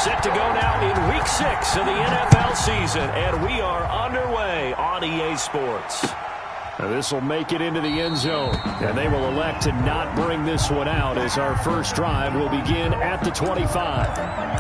Set to go now in Week 6 of the NFL season, and we are underway on EA Sports. Now this will make it into the end zone, and they will elect to not bring this one out as our first drive will begin at the 25.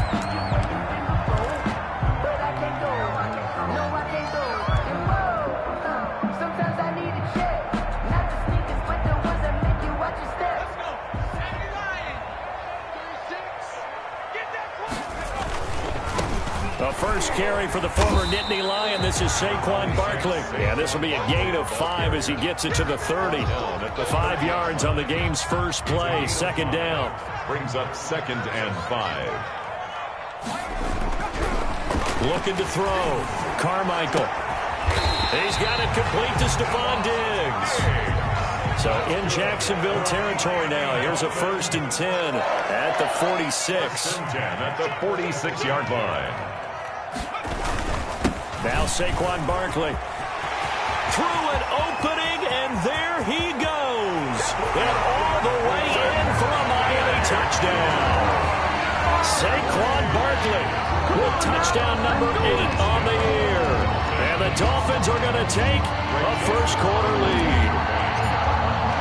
The first carry for the former Nittany Lion. This is Saquon Barkley. Yeah, this will be a gain of 5 as he gets it to the 30. 5 yards on the game's first play. Second down. Brings up 2nd and 5. Looking to throw. Carmichael. He's got it complete to Stephon Diggs. So in Jacksonville territory now. Here's a 1st and 10 at the 46. 10 at the 46-yard line. Now Saquon Barkley. Through an opening, and there he goes. And all the way in for a Miami touchdown. Saquon Barkley with touchdown number 8 on the year. And the Dolphins are going to take a first-quarter lead.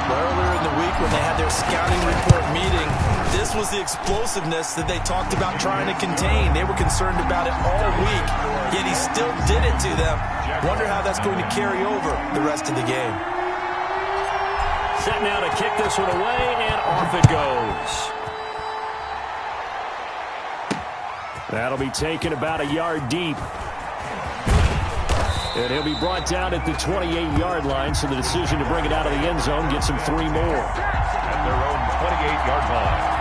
Earlier in the week when they had their scouting report meeting, this was the explosiveness that they talked about trying to contain. They were concerned about it all week, yet he still did it to them. Wonder how that's going to carry over the rest of the game. Set now to kick this one away, and off it goes. That'll be taken about a yard deep. And he'll be brought down at the 28-yard line, so the decision to bring it out of the end zone gets him 3 more. At their own 28-yard line.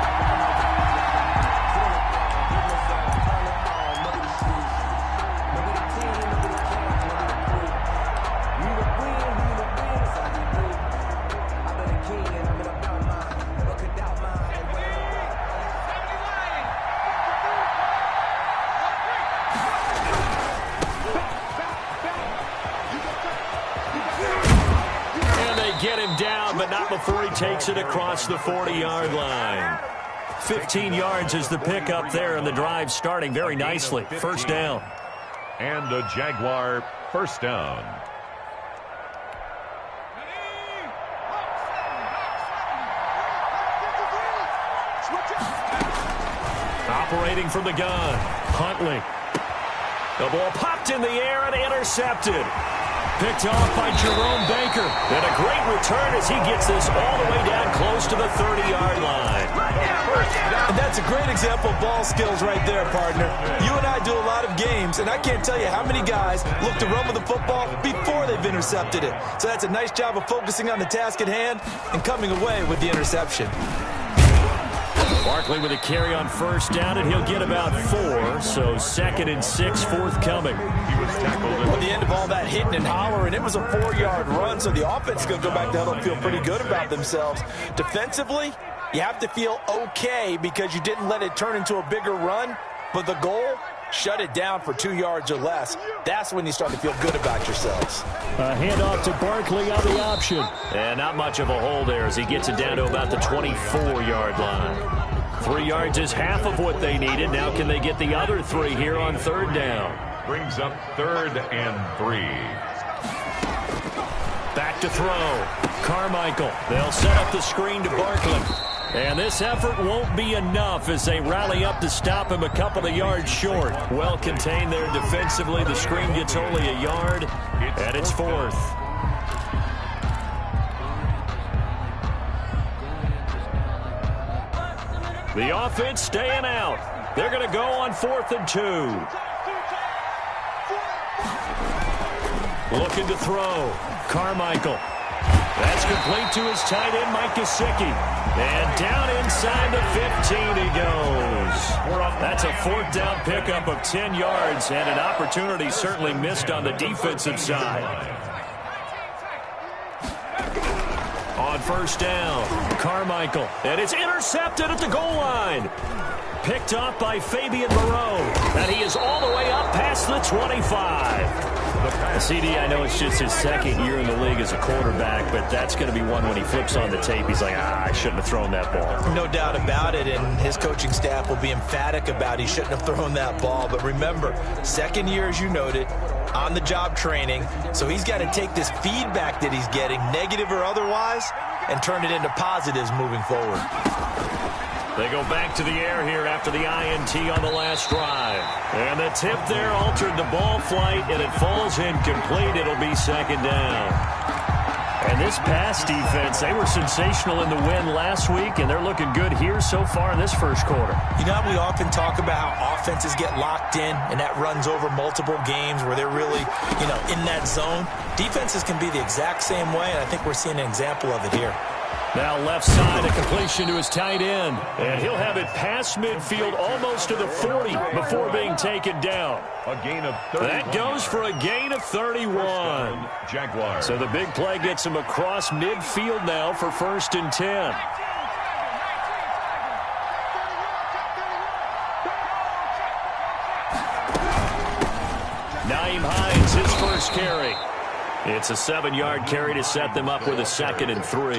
Get him down, but not before he takes it across the 40-yard line. 15 yards is the pickup there, and the drive starting very nicely. First down. And the Jaguar first down. Operating from the gun, Huntley. The ball popped in the air and intercepted. Picked off by Jerome Baker. And a great return as he gets this all the way down close to the 30-yard line. And that's a great example of ball skills right there, partner. You and I do a lot of games, and I can't tell you how many guys look to run with the football before they've intercepted it. So that's a nice job of focusing on the task at hand and coming away with the interception. Barkley with a carry on first down, and he'll get about 4. So 2nd and 6 forthcoming. He was tackled At the end of all that hitting and hollering, it was a 4-yard run, so the offense is going to go back to huddle and feel pretty good about themselves. Defensively, you have to feel okay because you didn't let it turn into a bigger run, but the goal, shut it down for 2 yards or less. That's when you start to feel good about yourselves. A handoff to Barkley on the option. And not much of a hole there as he gets it down to about the 24-yard line. 3 yards is half of what they needed. Now can they get the other 3 here on third down? Brings up 3rd and 3. Back to throw. Carmichael. They'll set up the screen to Barkley. And this effort won't be enough as they rally up to stop him a couple of yards short. Well contained there defensively. The screen gets only a yard, and it's 4th. The offense staying out. They're going to go on 4th and 2. Looking to throw. Carmichael. That's complete to his tight end, Mike Gesicki. And down inside the 15 he goes. That's a 4th down pickup of 10 yards, and an opportunity certainly missed on the defensive side. On first down, Carmichael. And it's intercepted at the goal line. Picked off by Fabian Moreau. And he is all the way up past the 25. CD, I know it's just his second year in the league as a quarterback, but that's going to be one when he flips on the tape. He's like, I shouldn't have thrown that ball. No doubt about it, and his coaching staff will be emphatic about he shouldn't have thrown that ball. But remember, second year, as you noted, on-the-job training, so he's got to take this feedback that he's getting, negative or otherwise, and turn it into positives moving forward. They go back to the air here after the INT on the last drive. And the tip there altered the ball flight, and it falls incomplete. It'll be second down. And this pass defense, they were sensational in the win last week, and they're looking good here so far in this first quarter. You know, we often talk about how offenses get locked in, and that runs over multiple games where they're really, in that zone. Defenses can be the exact same way, and I think we're seeing an example of it here. Now left side, a completion to his tight end. And he'll have it past midfield almost to the 40 before being taken down. A gain of 31. That goes for a gain of 31. Jaguars. So the big play gets him across midfield now for 1st and 10. Naeem Hines, his first carry. It's a 7-yard carry to set them up with a 2nd and 3.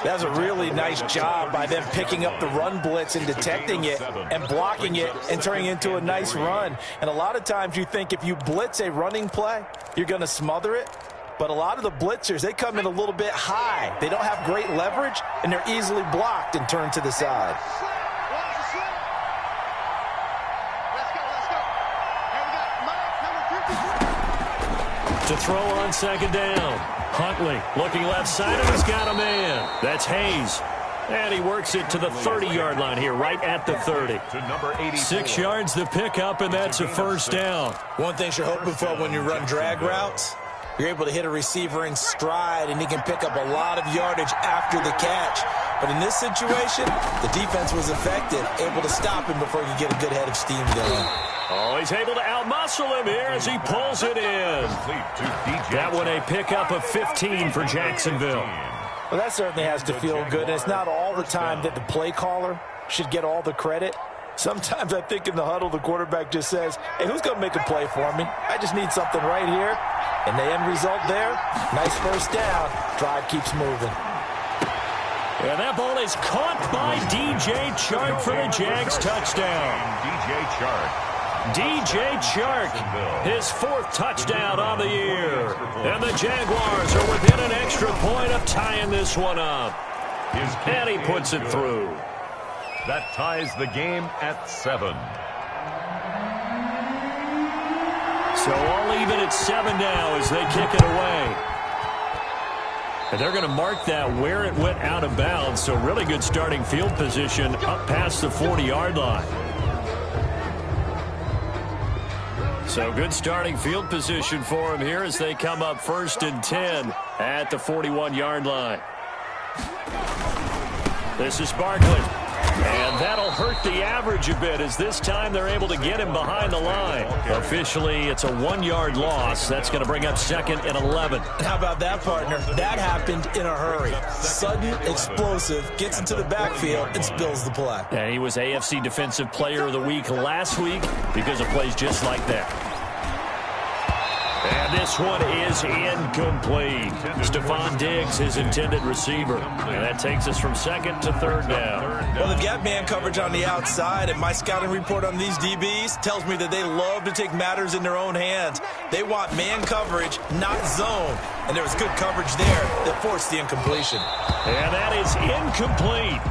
That was a really nice job by them picking up the run blitz and detecting it and blocking it and turning it into a nice run. And a lot of times you think if you blitz a running play, you're going to smother it. But a lot of the blitzers, they come in a little bit high. They don't have great leverage, and they're easily blocked and turned to the side. To throw on 2nd down. Huntley looking left side, and he's got a man. That's Hayes. And he works it to the 30-yard line here, right at the 30. To number 84. 6 yards the pickup, and that's a first down. One thing you're hoping for when you run drag routes, you're able to hit a receiver in stride, and he can pick up a lot of yardage after the catch. But in this situation, the defense was effective, able to stop him before he could get a good head of steam going. Oh, he's able to outmuscle him here as he pulls it in. That one a pickup of 15 for Jacksonville. Well, that certainly has to feel good. And it's not all the time that the play caller should get all the credit. Sometimes I think in the huddle, the quarterback just says, hey, who's going to make a play for me? I just need something right here. And the end result there, nice first down. Drive keeps moving. And that ball is caught by DJ Chark for the Jags touchdown. DJ Chark. DJ Chark, his 4th touchdown on the year. And the Jaguars are within an extra point of tying this one up. And he puts it through. That ties the game at 7. So all even at 7 now as they kick it away. And they're going to mark that where it went out of bounds. So really good starting field position up past the 40-yard line. So good starting field position for him here as they come up 1st and 10 at the 41-yard line. This is Barkley. And that'll hurt the average a bit as this time they're able to get him behind the line. Officially, it's a 1-yard loss. That's going to bring up 2nd and 11. How about that, partner? That happened in a hurry. Sudden, explosive, gets into the backfield, and spills the play. And he was AFC Defensive Player of the Week last week because of plays just like that. And this one is incomplete. Stephon Diggs, his intended receiver. And that takes us from 2nd to 3rd down. Well, they've got man coverage on the outside, and my scouting report on these DBs tells me that they love to take matters in their own hands. They want man coverage, not zone. And there was good coverage there that forced the incompletion. And that is incomplete.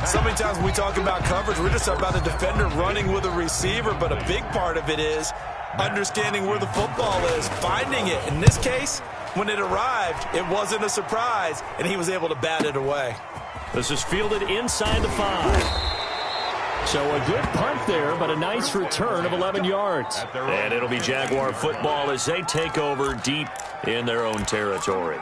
So many times when we talk about coverage, we're just about a defender running with a receiver, but a big part of it is understanding where the football is, finding it. In this case, when it arrived, it wasn't a surprise, and he was able to bat it away. This is fielded inside the 5. So a good punt there, but a nice return of 11 yards. And it'll be Jaguar football as they take over deep in their own territory.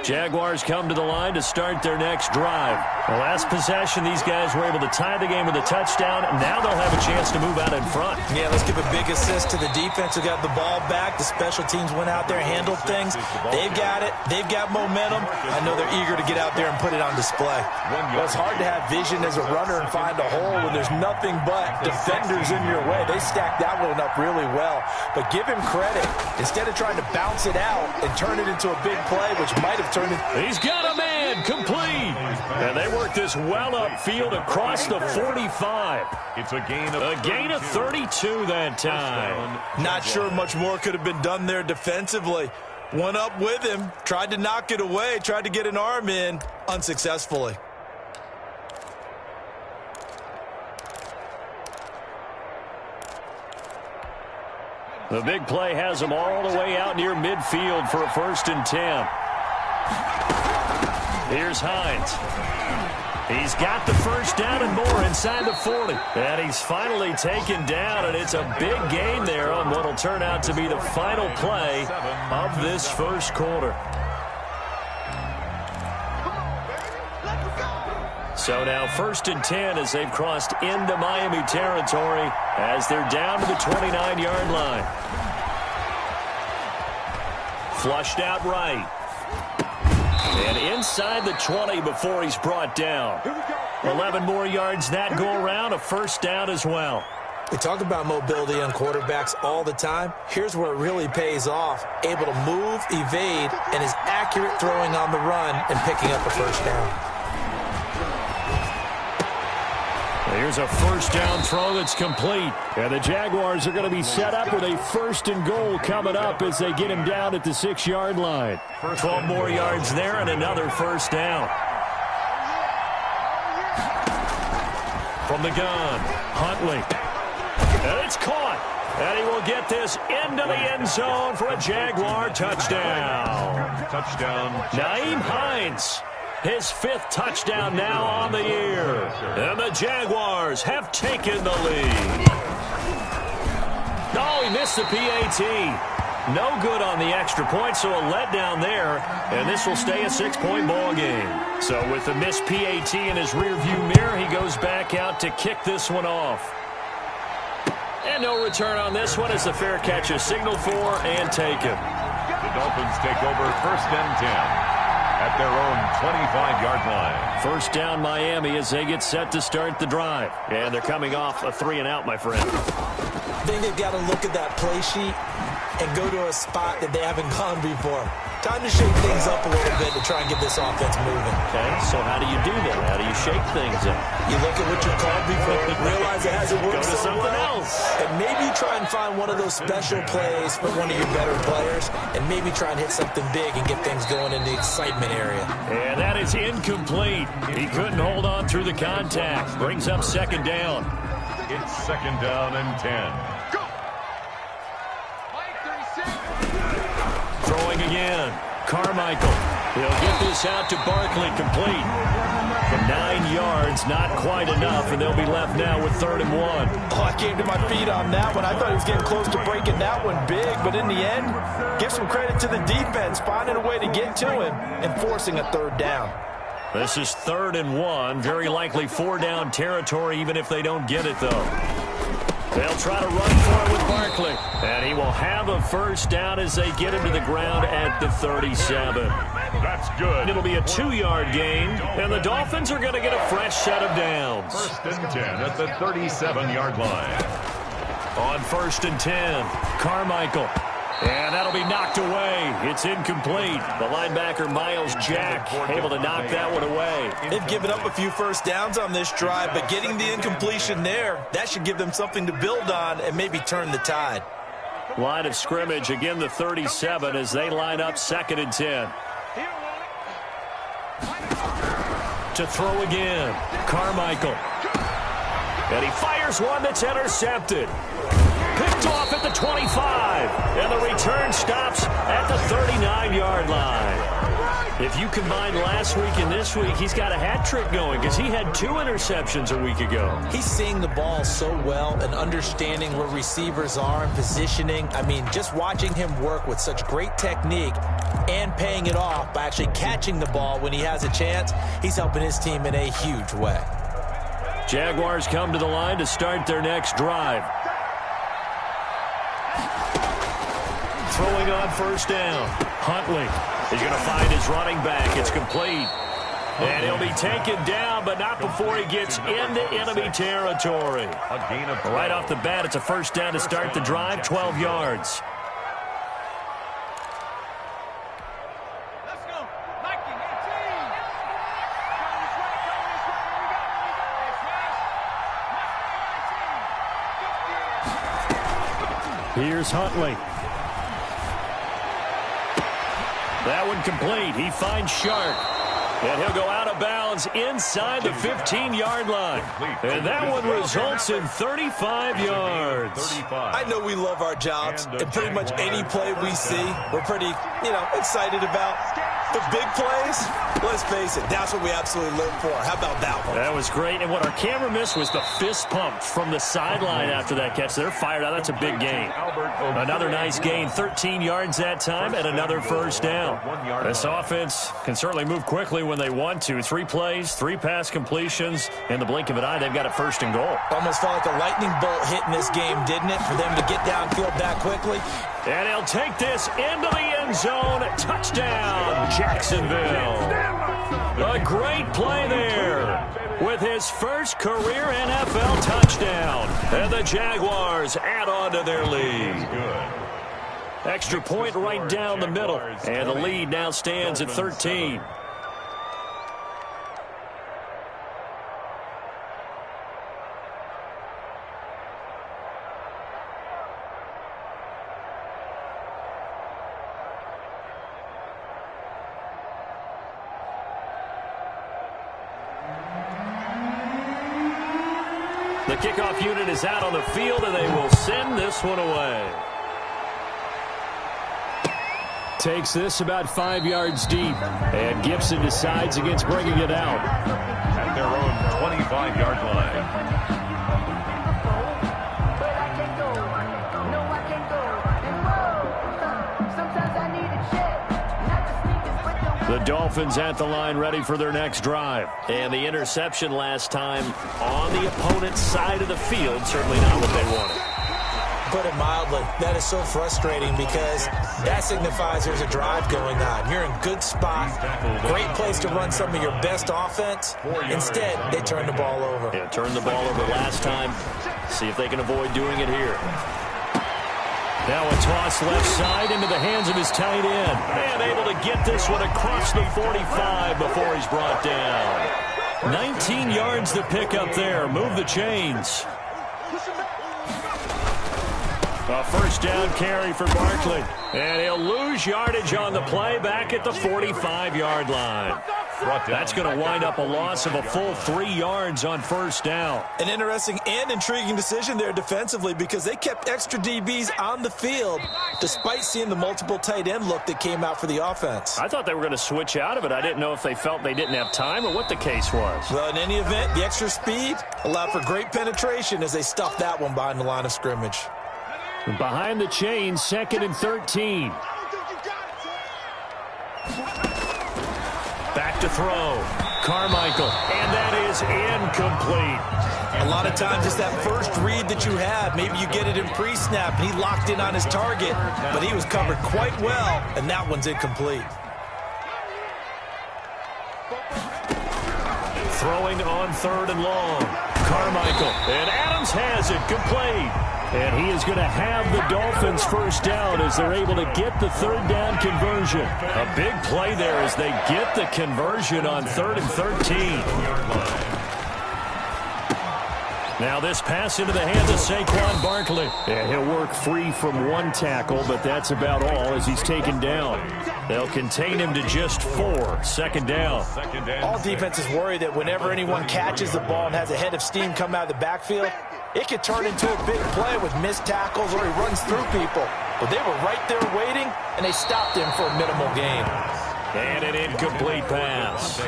Jaguars come to the line to start their next drive. The last possession, these guys were able to tie the game with a touchdown, and now they'll have a chance to move out in front. Yeah, let's give a big assist to the defense who got the ball back. The special teams went out there, handled things. They've got it. They've got momentum. I know they're eager to get out there and put it on display. Well, it's hard to have vision as a runner and find a hole when there's nothing but defenders in your way. They stacked that one up really well. But give him credit. Instead of trying to bounce it out and turn it into a big play, which might have turned it. He's got a man complete. And they work this well upfield across the 45. It's a gain of 32 that time. Not sure much more could have been done there defensively. One up with him, tried to knock it away, tried to get an arm in, unsuccessfully. The big play has them all the way out near midfield for a 1st and 10. Here's Hines. He's got the first down and more inside the 40. And he's finally taken down, and it's a big gain there on what will turn out to be the final play of this first quarter. So now 1st and 10 as they've crossed into Miami territory as they're down to the 29-yard line. Flushed out right. And inside the 20 before he's brought down. 11 more yards that go around, a 1st down as well. We talk about mobility on quarterbacks all the time. Here's where it really pays off. Able to move, evade, and is accurate throwing on the run and picking up a 1st down. Here's a 1st down throw that's complete. And the Jaguars are going to be set up with a 1st and goal coming up as they get him down at the 6-yard line. 12 more yards there and another 1st down. From the gun, Huntley. And it's caught. And he will get this into the end zone for a Jaguar touchdown. Nyheim Hines. His 5th touchdown now on the year. And the Jaguars have taken the lead. Oh, he missed the PAT. No good on the extra point, so a letdown there. And this will stay a 6-point ball game. So with the missed PAT in his rearview mirror, he goes back out to kick this one off. And no return on this one as the fair catch is signaled for and taken. The Dolphins take over 1st and 10. At their own 25-yard line. 1st down Miami as they get set to start the drive. And they're coming off a 3-and-out, my friend. I think they've got to look at that play sheet and go to a spot that they haven't gone before. Time to shake things up a little bit to try and get this offense moving. Okay, so how do you do that? How do you shake things up? You look at what you've called before, realize it hasn't worked Go to so something well, else. and maybe try and find one of those special plays for one of your better players, and maybe try and hit something big and get things going in the excitement area. And that is incomplete. He couldn't hold on through the contact. Brings up 2nd down. It's 2nd down and 10. Throwing again. Carmichael. He'll get this out to Barkley, complete. From 9 yards, not quite enough, and they'll be left now with 3rd and 1. Oh, I came to my feet on that one. I thought he was getting close to breaking that one big, but in the end, give some credit to the defense, finding a way to get to him and forcing a 3rd down. This is 3rd and 1. Very likely 4-down territory, even if they don't get it, though. They'll try to run for it with Barkley. And he will have a 1st down as they get him to the ground at the 37. That's good. It'll be a 2-yard gain, and the Dolphins are going to get a fresh set of downs. 1st and 10 at the 37-yard line. On 1st and 10, Carmichael. And that'll be knocked away. It's incomplete. The linebacker, Miles Jack, able to knock that one away. They've given up a few 1st downs on this drive, but getting the incompletion there, that should give them something to build on and maybe turn the tide. Line of scrimmage, again the 37 as they line up 2nd and 10. To throw again, Carmichael. And he fires one that's intercepted. Picked off at the 25. And the return stops at the 39-yard line. If you combine last week and this week, he's got a hat trick going because he had 2 interceptions a week ago. He's seeing the ball so well and understanding where receivers are and positioning. I mean, just watching him work with such great technique and paying it off by actually catching the ball when he has a chance, he's helping his team in a huge way. Jaguars come to the line to start their next drive. Throwing on first down. Huntley is going to find his running back. It's complete. And he'll be taken down, but not before he gets into enemy territory. Right off the bat, it's a first down to start the drive, 12 yards. Here's Huntley. That one complete. He finds Sharp. And he'll go out of bounds inside the 15-yard line. And that one results in 35 yards. I know we love our jobs, and pretty much any play we see, we're pretty, excited about. The big plays, let's face it, that's what we absolutely live for. How about that one? That was great. And what our camera missed was the fist pump from the sideline after that catch. They're fired out. That's a big gain. Another nice gain, 13 yards that time, and another first down. This offense can certainly move quickly when they want to. 3 plays, 3 pass completions. In the blink of an eye, they've got a first and goal. Almost felt like a lightning bolt hit in this game, didn't it, for them to get downfield that quickly? And he'll take this into the end zone. Touchdown, Jacksonville. A great play there with his first career NFL touchdown. And the Jaguars add on to their lead. Extra point right down the middle. And the lead now stands at 13. The kickoff unit is out on the field, and they will send this one away. Takes this about 5 yards deep, and Gibson decides against bringing it out. At their own 25-yard line. The Dolphins at the line ready for their next drive. And the interception last time on the opponent's side of the field, certainly not what they wanted. Put it mildly, that is so frustrating because that signifies there's a drive going on. You're in good spot, great place to run some of your best offense. Instead, they turn the ball over. Yeah, turned the ball over last time. See if they can avoid doing it here. Now a toss left side into the hands of his tight end. And able to get this one across the 45 before he's brought down. 19 yards to pick up there. Move the chains. A first down carry for Barkley. And he'll lose yardage on the play back at the 45-yard line. That's going to wind up a loss of a full 3 yards on first down. An interesting and intriguing decision there defensively because they kept extra DBs on the field despite seeing the multiple tight end look that came out for the offense. I thought they were going to switch out of it. I didn't know if they felt they didn't have time or what the case was. Well, in any event, the extra speed allowed for great penetration as they stuffed that one behind the line of scrimmage. Behind the chains, 2nd and 13. Back to throw. Carmichael. And that is incomplete. A lot of times it's that first read that you have. Maybe you get it in pre-snap, and he locked in on his target, but he was covered quite well, and that one's incomplete. Throwing on 3rd and long. Carmichael. And Adams has it. Complete. And he is going to have the Dolphins first down as they're able to get the 3rd down conversion. A big play there as they get the conversion on 3rd and 13. Now this pass into the hands of Saquon Barkley. And he'll work free from 1 tackle, but that's about all as he's taken down. They'll contain him to just 4. 2nd down. All defenses worry that whenever anyone catches the ball and has a head of steam come out of the backfield, it could turn into a big play with missed tackles or he runs through people. But they were right there waiting, and they stopped him for a minimal gain. And an incomplete pass.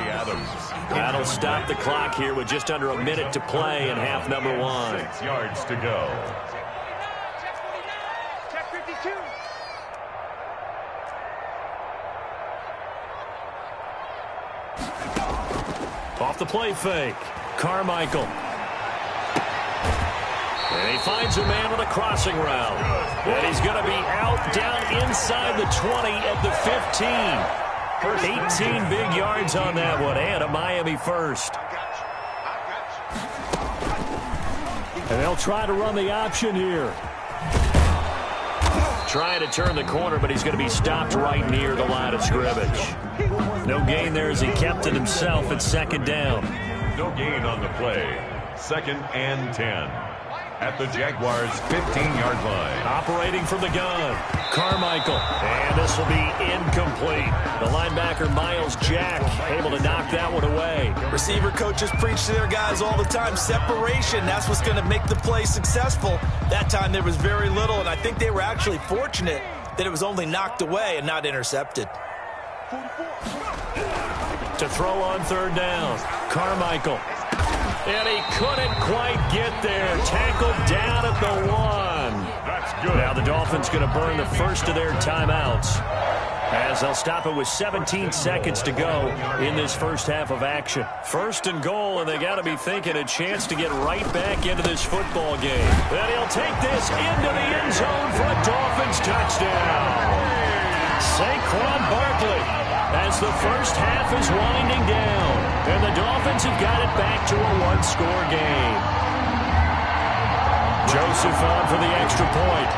That'll stop the clock here with just under a minute to play in half number 1. 6 yards to go. Off the play fake. Carmichael. And he finds a man with a crossing route. And he's going to be out down inside the 20 at the 15. 18 big yards on that one, and a Miami first. And they'll try to run the option here. Trying to turn the corner, but he's going to be stopped right near the line of scrimmage. No gain there as he kept it himself at second down. No gain on the play. 2nd and 10. At the Jaguars' 15-yard line. Operating from the gun. Carmichael. And this will be incomplete. The linebacker, Miles Jack, able to knock that one away. Receiver coaches preach to their guys all the time. Separation, that's what's going to make the play successful. That time there was very little, and I think they were actually fortunate that it was only knocked away and not intercepted. To throw on 3rd down. Carmichael. And he couldn't quite get there. Tackled down at the 1. That's good. Now the Dolphins going to burn the first of their timeouts as they'll stop it with 17 seconds to go in this first half of action. 1st and goal, and they got to be thinking a chance to get right back into this football game. And he'll take this into the end zone for a Dolphins touchdown. Saquon Barkley as the first half is winding down. And the Dolphins have got it back to a 1-score game. Joseph on for the extra point.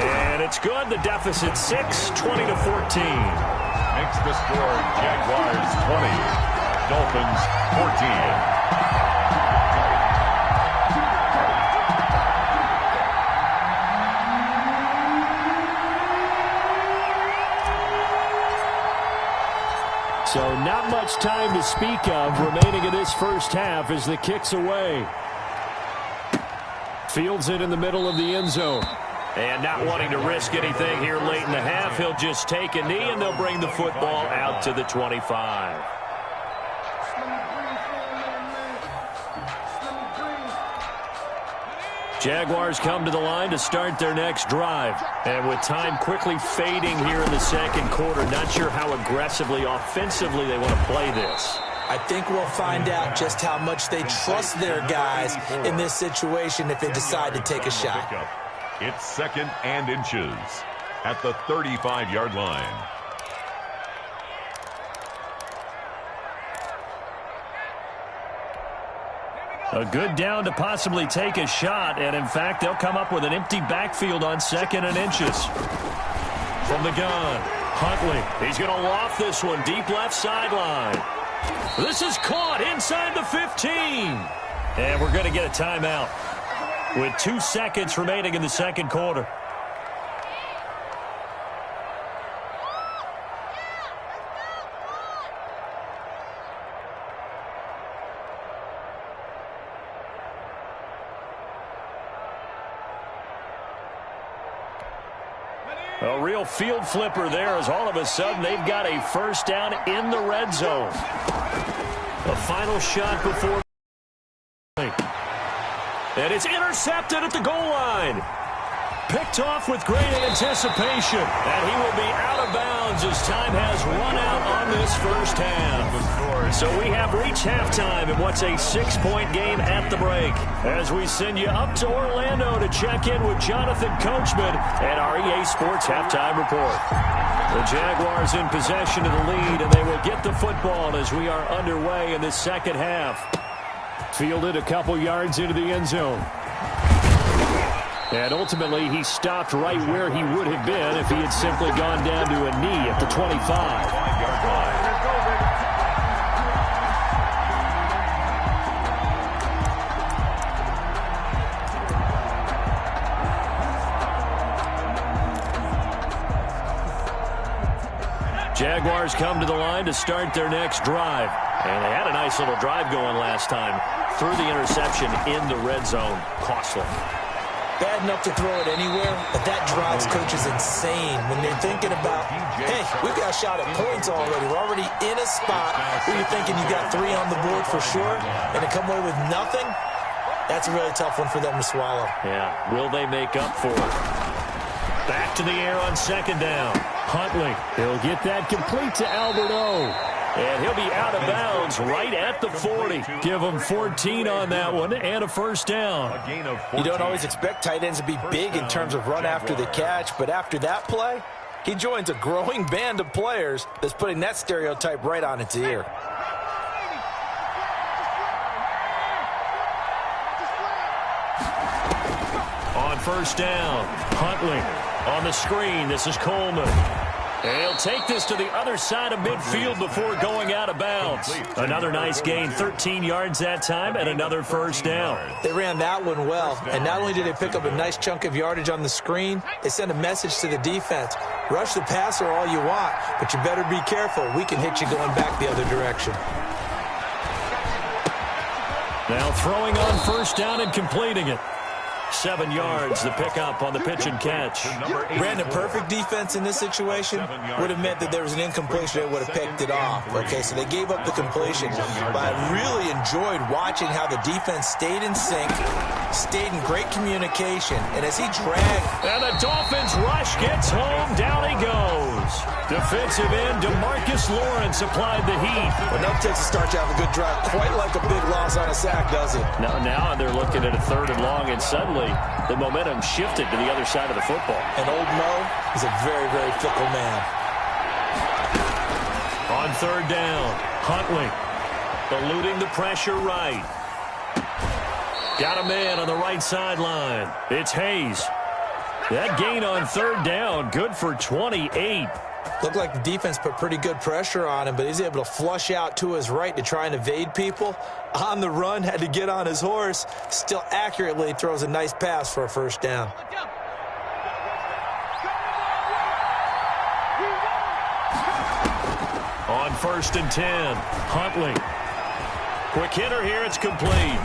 And it's good. The deficit 6, 20-14. Makes the score Jaguars 20, Dolphins 14. So not much time to speak of remaining in this first half as the kick's away. Fields it in the middle of the end zone. And not wanting to risk anything here late in the half, he'll just take a knee and they'll bring the football out to the 25. Jaguars come to the line to start their next drive. And with time quickly fading here in the second quarter, not sure how aggressively, offensively they want to play this. I think we'll find out just how much they trust their guys in this situation if they decide to take a shot. It's 2nd and inches at the 35-yard line. A good down to possibly take a shot, and in fact, they'll come up with an empty backfield on 2nd and inches. From the gun, Huntley. He's going to loft this one deep left sideline. This is caught inside the 15. And we're going to get a timeout with 2 seconds remaining in the second quarter. A real field flipper there as all of a sudden they've got a first down in the red zone. A final shot before. And it's intercepted at the goal line. Picked off with great anticipation. And he will be out of bounds as time has run out on this first half. So we have reached halftime in what's a 6-point game at the break. As we send you up to Orlando to check in with Jonathan Coachman and our EA Sports Halftime Report. The Jaguars in possession of the lead, and they will get the football as we are underway in the second half. Fielded a couple yards into the end zone. And ultimately, he stopped right where he would have been if he had simply gone down to a knee at the 25. Jaguars come to the line to start their next drive. And they had a nice little drive going last time. Through the interception in the red zone. Costly. bad enough to throw it anywhere, but that drives coaches insane when they're thinking about, hey, we've got a shot at points already. We're already in a spot where you're thinking you got 3 on the board for sure, and to come away with nothing, that's a really tough one for them to swallow. Yeah, will they make up for it? Back to the air on second down. Huntley, he'll get that complete to Albert O. And he'll be out of bounds right at the 40. Give him 14 on that one and a first down. You don't always expect tight ends to be big in terms of run after the catch, but after that play, he joins a growing band of players that's putting that stereotype right on its ear. On first down, Huntley on the screen. This is Coleman. And he'll take this to the other side of midfield before going out of bounds. Another nice gain, 13 yards that time, and another first down. They ran that one well, and not only did they pick up a nice chunk of yardage on the screen, they sent a message to the defense. Rush the passer all you want, but you better be careful. We can hit you going back the other direction. Now throwing on first down and completing it. 7 yards, the pickup on the pitch and catch. Brandon, perfect defense in this situation would have meant that there was an incompletion that would have picked it off. Okay, so they gave up the completion. But I really enjoyed watching how the defense stayed in sync, stayed in great communication, and as he dragged. And the Dolphins rush gets home, down he goes. Defensive end DeMarcus Lawrence applied the heat. Enough takes to start to have a good drive, quite like a big loss on a sack, does it? Now they're looking at a 3rd and long, and suddenly the momentum shifted to the other side of the football. And old Mo is a very, very fickle man. On 3rd down, Huntley eluding the pressure right. Got a man on the right sideline. It's Hayes. That gain on 3rd down, good for 28. Looked like the defense put pretty good pressure on him, but he's able to flush out to his right to try and evade people. On the run, had to get on his horse. Still accurately throws a nice pass for a first down. On 1st and 10, Huntley. Quick hitter here, it's complete.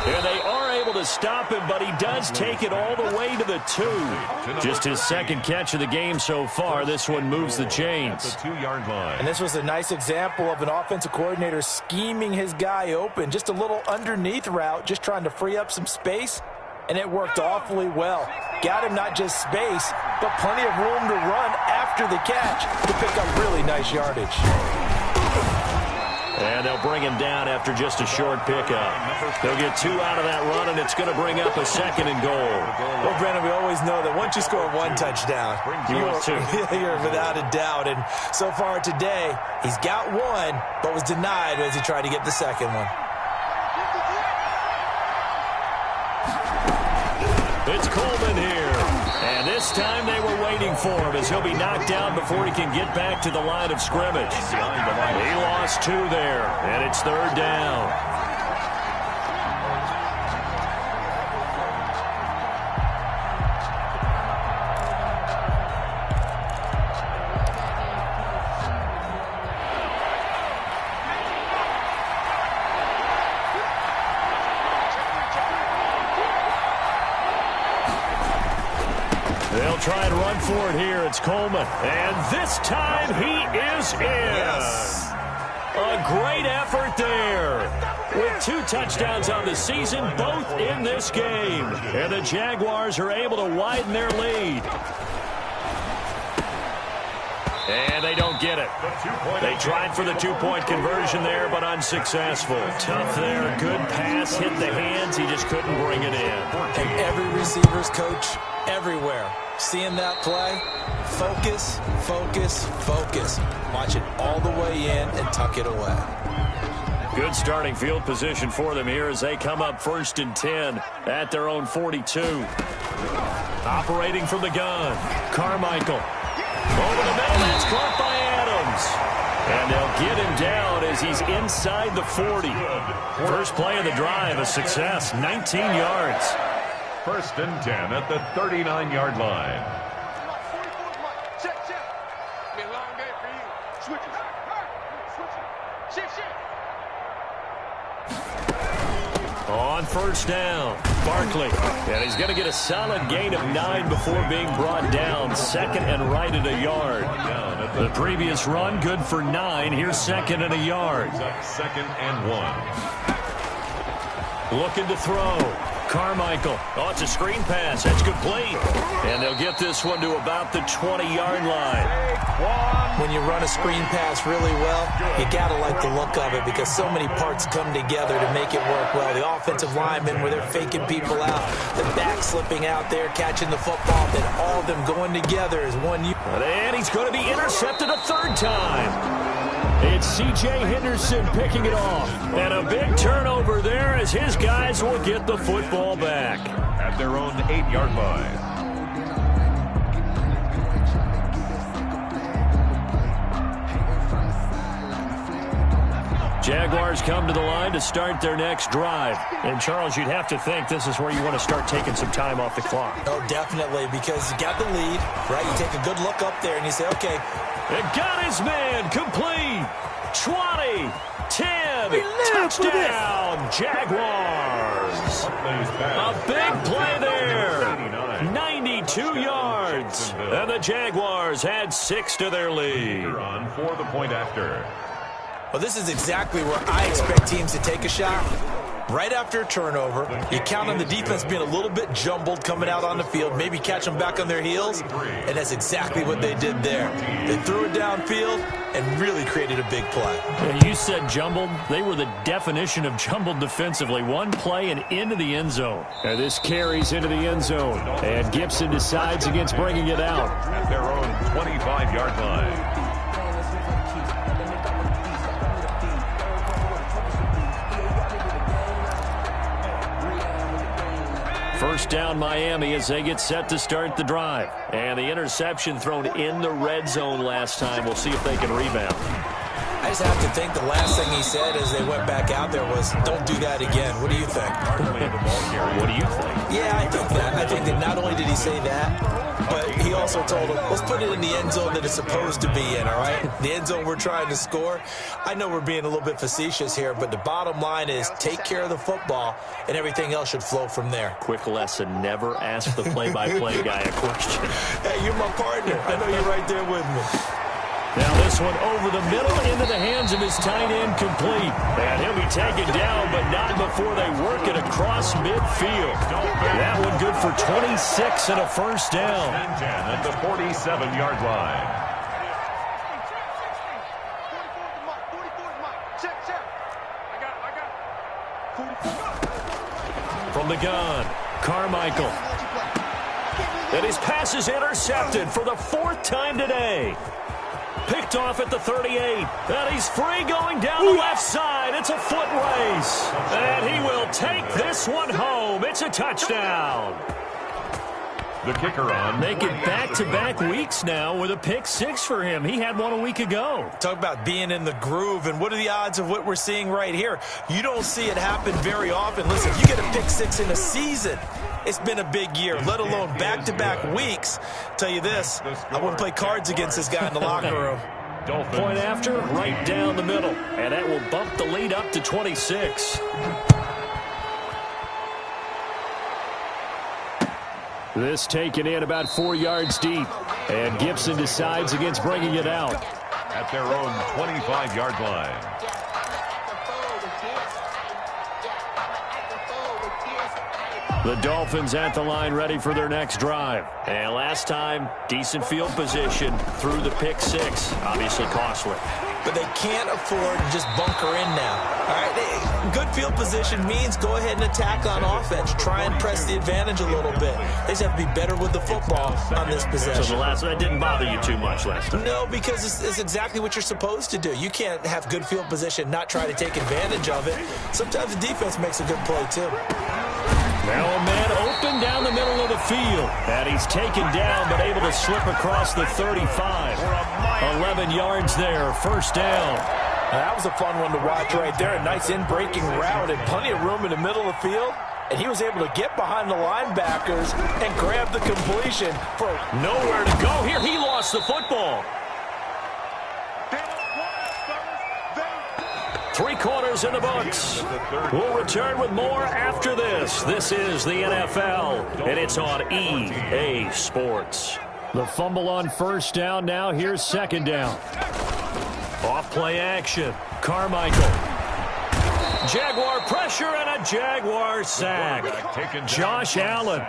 And they are able to stop him, but he does take it all the way to the 2. Just his 2nd catch of the game so far. This one moves the chains. And this was a nice example of an offensive coordinator scheming his guy open. Just a little underneath route, just trying to free up some space, and it worked awfully well. Got him not just space, but plenty of room to run after the catch to pick up really nice yardage. And they'll bring him down after just a short pickup. They'll get 2 out of that run, and it's going to bring up a 2nd and goal. Well, Brandon, we always know that once you score 1 touchdown, you're without a doubt. And so far today, he's got 1, but was denied as he tried to get the 2nd one. It's Coleman here. And this time they were waiting for him as he'll be knocked down before he can get back to the line of scrimmage. He lost 2 there, and it's 3rd down. They'll try and run for it here. It's Coleman. And this time he is in. Yes. A great effort there. With 2 touchdowns on the season, both in this game. And the Jaguars are able to widen their lead. And they don't get it. They tried for the 2-point conversion there, but unsuccessful. Tough there. Good pass. Hit the hands. He just couldn't bring it in. And every receiver's coach everywhere. Seeing that play, focus, focus, focus. Watch it all the way in and tuck it away. Good starting field position for them here as they come up 1st and 10 at their own 42. Operating from the gun, Carmichael. Over the middle, that's caught by Adams. And they'll get him down as he's inside the 40. First play of the drive, a success, 19 yards. 1st and 10 at the 39-yard line. On first down, Barkley. And he's going to get a solid gain of 9 before being brought down. Second and right at a yard. The previous run, good for 9. Here's second and a yard. Second and 1. Looking to throw. Carmichael. Oh, it's a screen pass. That's complete. And they'll get this one to about the 20-yard line. When you run a screen pass really well, you got to like the look of it because so many parts come together to make it work well. The offensive linemen, where they're faking people out, the back slipping out there, catching the football, then all of them going together as one unit. And he's going to be intercepted a third time. It's C.J. Henderson picking it off. And a big turnover there as his guys will get the football back. At their own 8-yard line. Jaguars come to the line to start their next drive. And, Charles, you'd have to think this is where you want to start taking some time off the clock. Oh, definitely, because you got the lead, right? You take a good look up there and you say, okay. It got his man complete. 20, 10, touchdown, Jaguars. A big play there. 92 yards. And the Jaguars had 6 to their lead. On for the point after. Well, this is exactly where I expect teams to take a shot. Right after a turnover, you count on the defense being a little bit jumbled coming out on the field, maybe catch them back on their heels, and that's exactly what they did there. They threw it downfield and really created a big play. You said jumbled. They were the definition of jumbled defensively. One play and into the end zone. And this carries into the end zone. And Gibson decides against bringing it out. At their own 25-yard line. First down, Miami, as they get set to start the drive. And the interception thrown in the red zone last time. We'll see if they can rebound. I just have to think the last thing he said as they went back out there was, don't do that again. What do you think? What do you think? Yeah, I think that. I think that not only did he say that, but he also told him, let's put it in the end zone that it's supposed to be in, all right? The end zone we're trying to score. I know we're being a little bit facetious here, but the bottom line is take care of the football, and everything else should flow from there. Quick lesson, never ask the play-by-play guy a question. Hey, you're my partner. I know you're right there with me. Now this one over the middle into the hands of his tight end, complete. And he'll be taken down, but not before they work it across midfield. That one good for 26 and a first down. 10 at the 47-yard line. From the gun, Carmichael. And his pass is intercepted for the 4th time today. Picked off at the 38. And he's free going down the left side. It's a foot race. And he will take this one home. It's a touchdown. The kicker on. Make it back-to-back weeks now with a pick 6 for him. He had one a week ago. Talk about being in the groove, and what are the odds of what we're seeing right here? You don't see it happen very often. Listen, you get a pick 6 in a season. It's been a big year, let alone back-to-back weeks. Tell you this, I wouldn't play cards against this guy in the locker room. Point after, right down the middle. And that will bump the lead up to 26. This taken in about 4 yards deep. And Gibson decides against bringing it out. At their own 25-yard line. The Dolphins at the line ready for their next drive. And last time, decent field position through the pick 6. Obviously costly. But they can't afford to just bunker in now. All right, good field position means go ahead and attack on offense. Try and press the advantage a little bit. They just have to be better with the football on this possession. So that didn't bother you too much last time? No, because it's exactly what you're supposed to do. You can't have good field position, not try to take advantage of it. Sometimes the defense makes a good play, too. Now a man open down the middle of the field. And he's taken down, but able to slip across the 35. 11 yards there, first down. Now, that was a fun one to watch right there. A nice in-breaking route and plenty of room in the middle of the field. And he was able to get behind the linebackers and grab the completion for nowhere to go. Here, he lost the football. 3/4 quarters in the books. We'll return with more after this. This is the NFL, and it's on EA Sports. The fumble on first down. Now here's second down. Off-play action. Carmichael. Jaguar pressure and a Jaguar sack. Josh Allen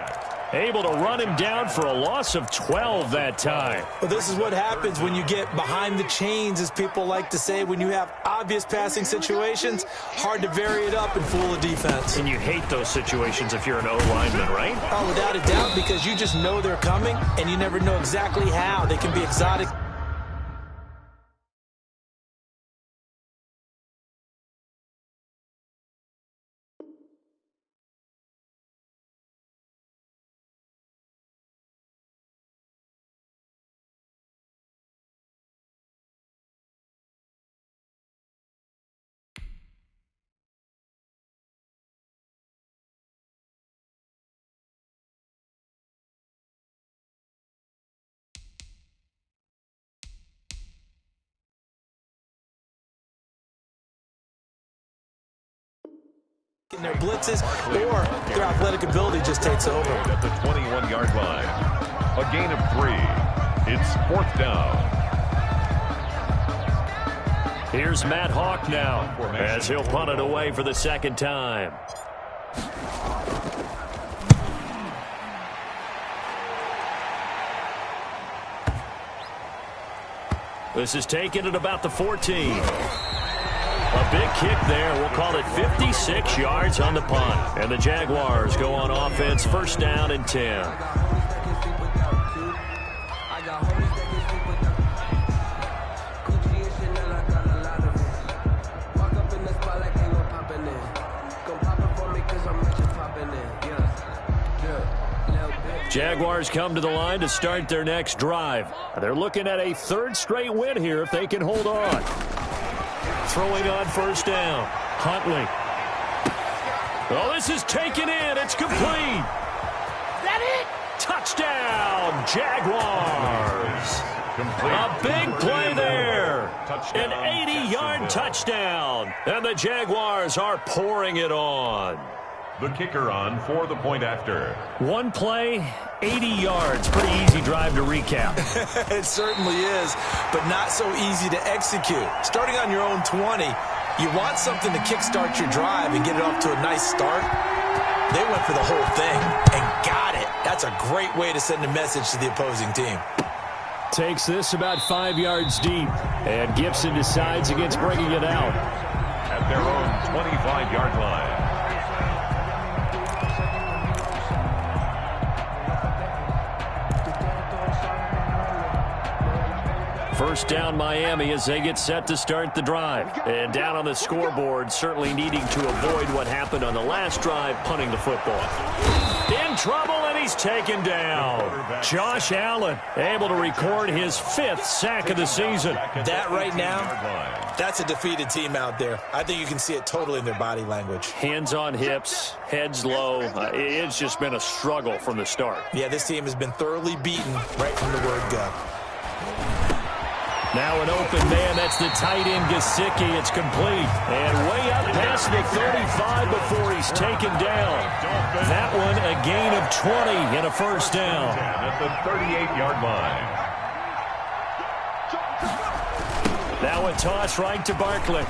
able to run him down for a loss of 12 that time. Well, this is what happens when you get behind the chains, as people like to say. When you have obvious passing situations, hard to vary it up and fool the defense. And you hate those situations if you're an O-lineman, right? Oh, without a doubt, because you just know they're coming, and you never know exactly how. They can be exotic. In their blitzes, or their athletic ability just takes over. At the 21-yard line, a gain of 3. It's 4th down. Here's Matt Hawk now, as he'll punt it away for the second time. This is taken at about the 14. A big kick there. We'll call it 56 yards on the punt. And the Jaguars go on offense, first down and 10. Jaguars come to the line to start their next drive. They're looking at a 3rd straight win here if they can hold on. Throwing on first down. Huntley. Oh, this is taken in. It's complete. That it? Touchdown, Jaguars. A big play there. An 80-yard touchdown. And the Jaguars are pouring it on. The kicker on for the point after. One play, 80 yards. Pretty easy drive to recap. It certainly is, but not so easy to execute. Starting on your own 20, you want something to kickstart your drive and get it off to a nice start. They went for the whole thing and got it. That's a great way to send a message to the opposing team. Takes this about 5 yards deep, and Gibson decides against bringing it out. At their own 25-yard line. First down Miami as they get set to start the drive. And down on the scoreboard, certainly needing to avoid what happened on the last drive, punting the football. In trouble, and he's taken down. Josh Allen able to record his 5th sack of the season. That right now, that's a defeated team out there. I think you can see it totally in their body language. Hands on hips, heads low. It's just been a struggle from the start. Yeah, this team has been thoroughly beaten right from the word go. Now an open man, that's the tight end Gesicki. It's complete. And way up past the 35 before he's taken down. That one a gain of 20 and a first down. At the 38-yard line. Now a toss right to Barkley.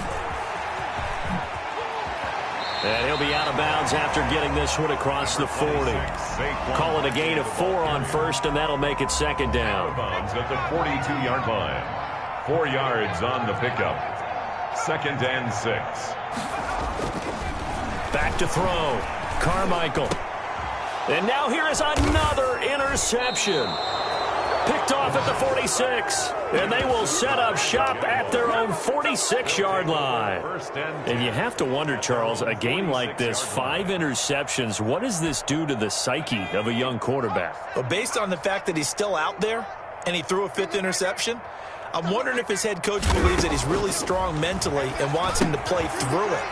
And he'll be out of bounds after getting this one across the 40. Call it a gain of 4 on first, and that'll make it second down. Bounds at the 42-yard line. 4 yards on the pickup. 2nd and 6. Back to throw. Carmichael. And now here is another interception. Picked off at the 46. And they will set up shop at their own 46-yard line. And you have to wonder, Charles, a game like this, 5 interceptions, what does this do to the psyche of a young quarterback? Well, based on the fact that he's still out there and he threw a 5th interception, I'm wondering if his head coach believes that he's really strong mentally and wants him to play through it.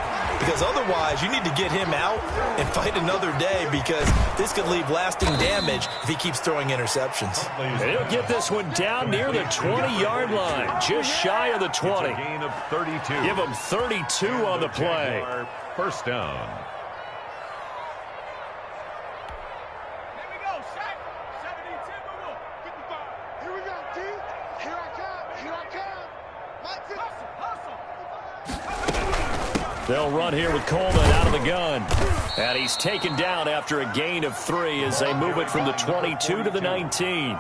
because otherwise you need to get him out and fight another day, because this could leave lasting damage if he keeps throwing interceptions. And he'll get this one down near the 20-yard line, just shy of the 20. It's a gain of 32. Give him 32 on the play. First down. Here we go, Shaq. 72, move. 55. Here we go, D. Here I come. Here I come. Hustle. They'll run here with Coleman out of the gun. And he's taken down after a gain of 3 as they move it from the 22 to the 19.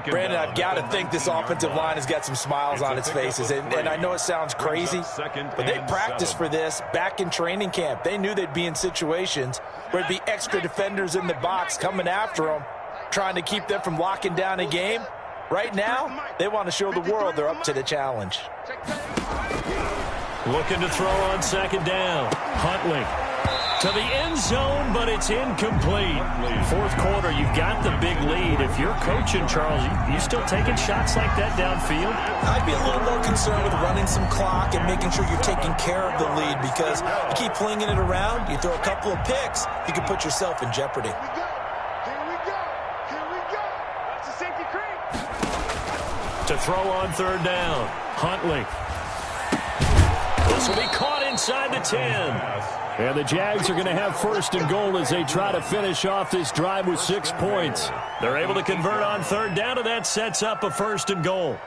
Brandon, I've got to think this offensive line has got some smiles on its faces. And I know it sounds crazy, but they practiced for this back in training camp. They knew they'd be in situations where there'd be extra defenders in the box coming after them, trying to keep them from locking down a game. Right now, they want to show the world they're up to the challenge. Looking to throw on second down. Huntley to the end zone, but it's incomplete. Fourth quarter, you've got the big lead. If you're coaching, Charles, you still taking shots like that downfield? I'd be a little more concerned with running some clock and making sure you're taking care of the lead, because you keep flinging it around, you throw a couple of picks, you can put yourself in jeopardy. Here we go. Here we go. That's a safety cream. To throw on third down. Huntley. This will be caught inside the 10. And the Jags are going to have first and goal as they try to finish off this drive with 6 points. They're able to convert on third down, and that sets up a first and goal.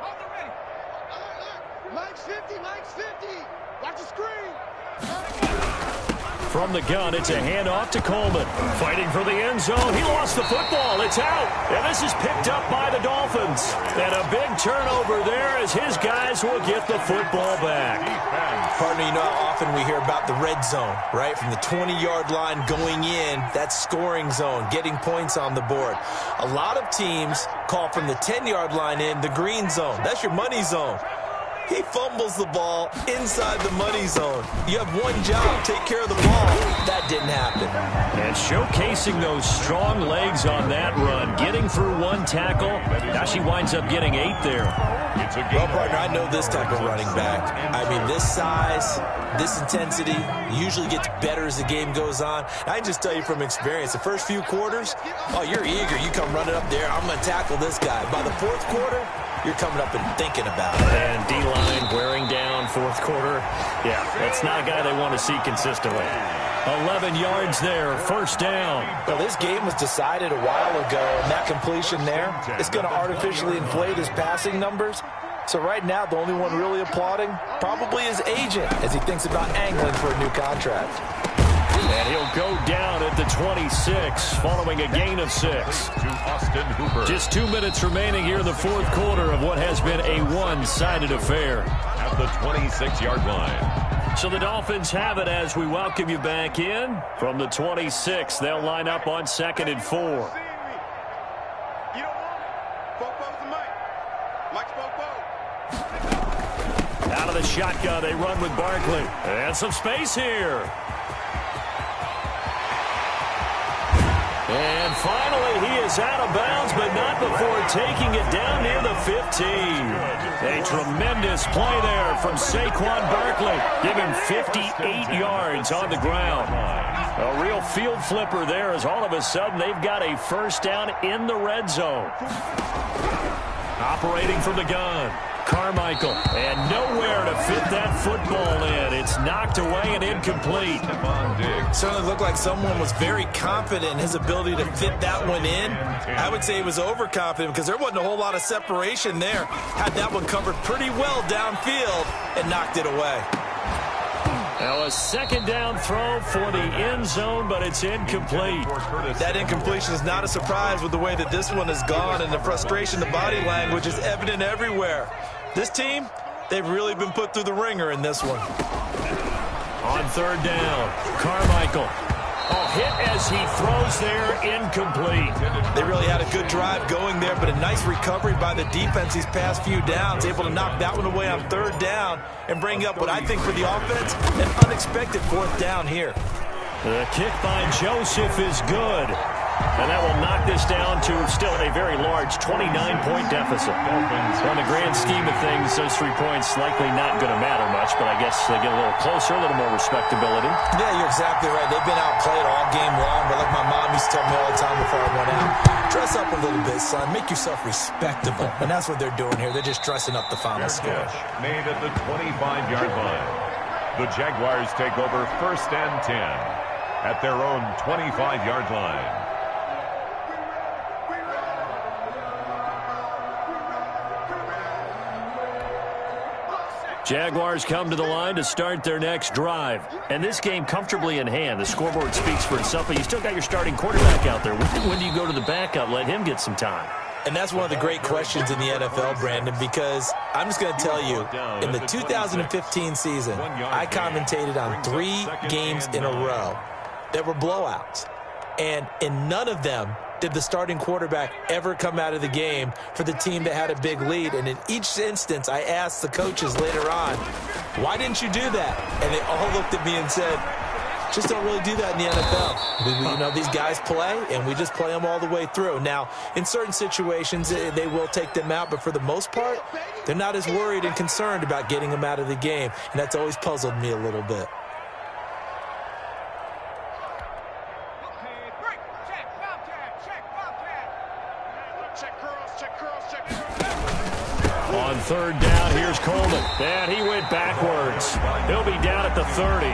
Hold it ready. Mike's 50. Mike's 50. Watch the screen. From the gun, it's a handoff to Coleman. Fighting for the end zone. He lost the football. It's out. And this is picked up by the Dolphins. And a big turnover there as his guys will get the football back. Partner, you know how often we hear about the red zone, right? From the 20-yard line going in, that's scoring zone, getting points on the board. A lot of teams call from the 10-yard line in the green zone. That's your money zone. He fumbles the ball inside the money zone. You have one job, take care of the ball. That didn't happen. And showcasing those strong legs on that run, getting through one tackle. Now she winds up getting 8 there. Well, partner, I know this type of running back. I mean, this size, this intensity usually gets better as the game goes on. I can just tell you from experience, the first few quarters, oh, you're eager. You come running up there, I'm going to tackle this guy. By the fourth quarter, you're coming up and thinking about it. And D-line wearing down fourth quarter. Yeah, that's not a guy they want to see consistently. 11 yards there, first down. Well, this game was decided a while ago, and that completion there is going to artificially inflate his passing numbers. So right now, the only one really applauding probably his agent as he thinks about angling for a new contract. And he'll go down at the 26 following a gain of 6. Just 2 minutes remaining here in the fourth quarter of what has been a one-sided affair. At the 26-yard line. So the Dolphins have it as we welcome you back in. From the 26, they'll line up on 2nd and 4. You don't want it. Bobo's the Mike. Mike's Bobo. Out of the shotgun, they run with Barkley. And some space here. And finally, he is out of bounds, but not before taking it down near the 15. A tremendous play there from Saquon Barkley. Give him 58 yards on the ground. A real field flipper there as all of a sudden they've got a first down in the red zone. Operating from the gun. Carmichael, and nowhere to fit that football in. It's knocked away and incomplete. Certainly looked like someone was very confident in his ability to fit that one in. I would say he was overconfident because there wasn't a whole lot of separation there. Had that one covered pretty well downfield and knocked it away. Now a second down throw for the end zone, but it's incomplete. That incompletion is not a surprise with the way that this one has gone, and the frustration, the body language is evident everywhere. This team, they've really been put through the ringer in this one. On third down, Carmichael. Oh, hit as he throws there, incomplete. They really had a good drive going there, but a nice recovery by the defense these past few downs, able to knock that one away on third down and bring up what I think for the offense, an unexpected fourth down here. The kick by Joseph is good. And that will knock this down to still a very large 29-point deficit. On the grand scheme of things, those 3 points likely not going to matter much, but I guess they get a little closer, a little more respectability. Yeah, you're exactly right. They've been outplayed all game long, but like my mom used to tell me all the time before I went out, dress up a little bit, son. Make yourself respectable. And that's what they're doing here. They're just dressing up the final score. Made at the 25-yard line. The Jaguars take over 1st and 10 at their own 25-yard line. Jaguars come to the line to start their next drive. And this game comfortably in hand. The scoreboard speaks for itself, but you still got your starting quarterback out there. When do you go to the backup? Let him get some time. And that's one of the great questions in the NFL, Brandon, because I'm just going to tell you, in the 2015 season, I commentated on 3 games in a row that were blowouts. And in none of them did the starting quarterback ever come out of the game for the team that had a big lead. And in each instance, I asked the coaches later on, why didn't you do that? And they all looked at me and said, just don't really do that in the NFL. You know, these guys play, and we just play them all the way through. Now, in certain situations, they will take them out, but for the most part, they're not as worried and concerned about getting them out of the game. And that's always puzzled me a little bit. On 3rd down, here's Coleman. And he went backwards. He'll be down at the 30.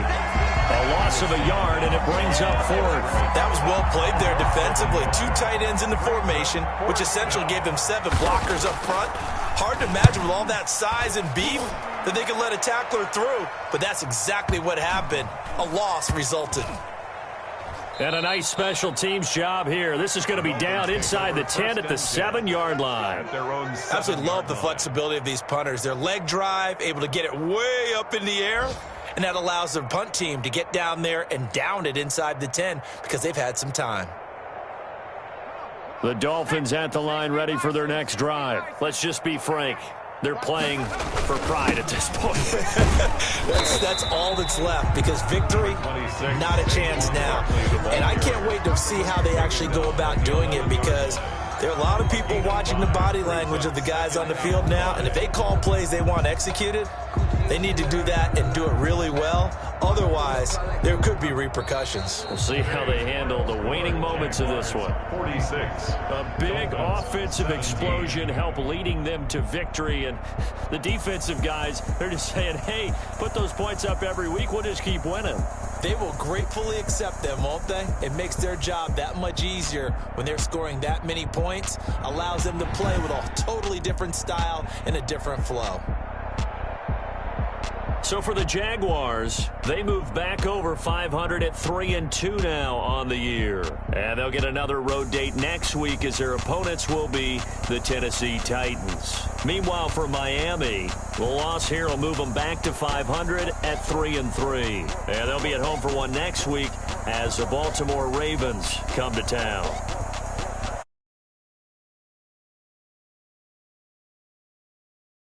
A loss of a yard, and it brings up 4th. That was well played there defensively. 2 tight ends in the formation, which essentially gave them 7 blockers up front. Hard to imagine with all that size and beef that they could let a tackler through. But that's exactly what happened. A loss resulted. And a nice special teams job here. This is going to be down inside the 10 at the 7-yard line. Absolutely love the flexibility of these punters. Their leg drive, able to get it way up in the air, and that allows their punt team to get down there and down it inside the 10 because they've had some time. The Dolphins at the line ready for their next drive. Let's just be frank. They're playing for pride at this point. that's all that's left because victory, not a chance now. And I can't wait to see how they actually go about doing it because there are a lot of people watching the body language of the guys on the field now, and if they call plays they want executed, they need to do that and do it really well. Otherwise, there could be repercussions. We'll see how they handle the waning moments of this one. 46. A big offensive explosion help leading them to victory. And the defensive guys, they're just saying, hey, put those points up every week. We'll just keep winning. They will gratefully accept them, won't they? It makes their job that much easier when they're scoring that many points. Allows them to play with a totally different style and a different flow. So for the Jaguars, they move back over 500 at 3-2 now on the year. And they'll get another road date next week as their opponents will be the Tennessee Titans. Meanwhile, for Miami, the loss here will move them back to 500 at 3-3. And they'll be at home for one next week as the Baltimore Ravens come to town.